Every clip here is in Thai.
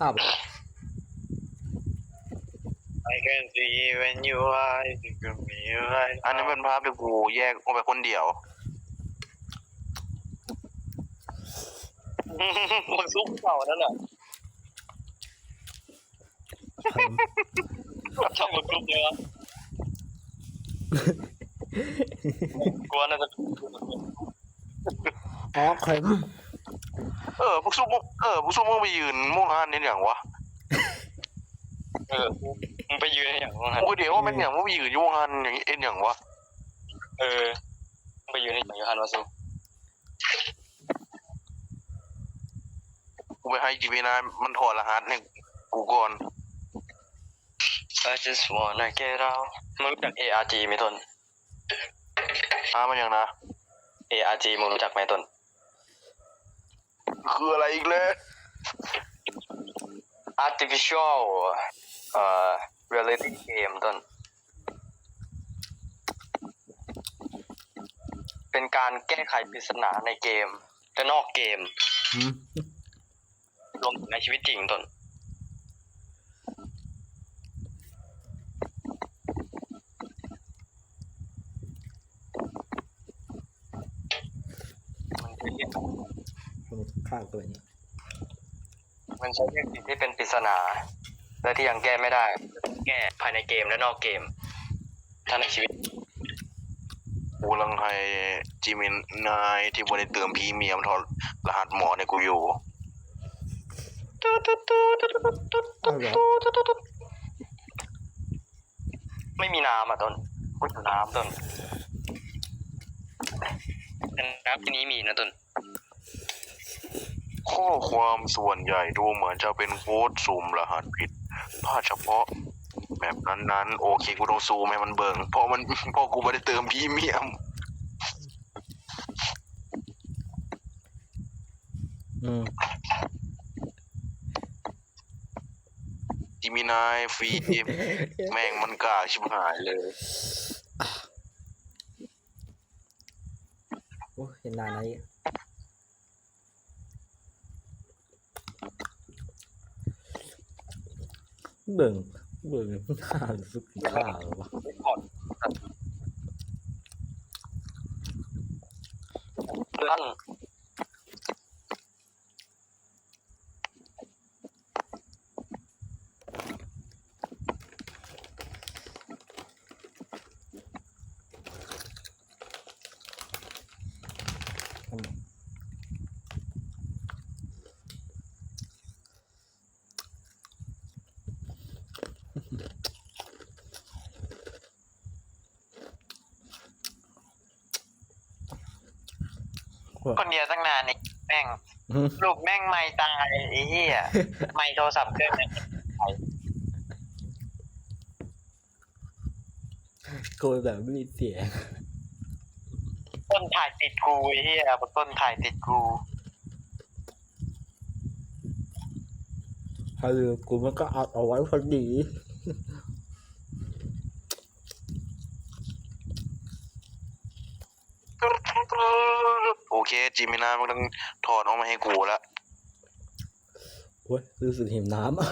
ภาพอะไร I can see when you are you can be right อันนี้เป็นภาพที่กูแยกออกไปคนเดียว มึงซุกเก่านั่นแหละชอบมึงซุกเลยวะกลัวน่าจะ อ๋อเคย พวกซุปมึงไปยืนม่วงอันนี้อย่างวะ มึงไปยืนอย่างนั้น กูเดี๋ยวว่ามันอย่างว่าไปยืนม่วงอันอย่างเอ็นอย่างวะ มึงไปยืนอย่างยูฮันวาซุ กูไปให้จีพีนายมันถอดรหัสเนี่ยกูก่อน I just wanna get out มึงรู้จัก ARG ไหมต้น มันอย่างนะ ARG มึงรู้จักไหมต้น คืออะไรอีกเลย Artificial Reality Game ต้นเป็นการแก้ไขปริศนาในเกมและนอกเกมรวมถึงในชีวิตจริงต้นข้างตัวนี้ มันใช้เทคนิคที่เป็นปริศนาและที่ยังแก้ไม่ได้แก้ภายในเกมและนอกเกมถ้าในชีวิต กูกำลังให้จีมินายที่บริเติมพรีเมียมถอดรหัสหมอในกูอยู่ อ้าวเหรอ ไม่มีน้ำอ่ะต้นพูดถึงน้ำต้นน้ำที่นี้มีนะต้น ข้อความส่วนใหญ่ดูเหมือนจะเป็นโค้ดสุ่มรหัสผิดพลาดเฉพาะแบบนั้นโอเคกูต้องซูมให้มันเบิ่งเพราะกูไม่ได้เติมพรีเมียม จิมินายฟรีแม่งมันกล้าชิบหายเลย โอ้เห็นนานอะไรเบิ่งข้าวสุกข้าวหรอวะ ลั่นคนเดียวตั้งนานไอ้แม่งลูกแม่งไม่ตายไอ้เหี้ยไม่โทรศัพท์เครื่องนึง โกยแบบไม่มีเสียง ต้นถ่ายติดกูไอ้เหี้ยต้นถ่ายติดกู ถ้าลืมกูมันก็เอาไว้พอดี โอเคจิมินายมันต้องถอดออกมาให้กูแล้ว โอ้ยรู้สึกหิวน้ำอ่ะ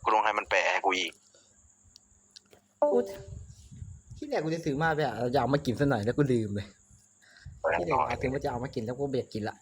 กูต้องให้มันแปะให้กูอีก ที่แรกกูจะซื้อมาแบบอยากมากินสักหน่อยแล้วกูลืมเลย แปะ ที่ ห เด็ก น่อย อาถึงว่าจะเอามากินแล้วกูเบียดกินละ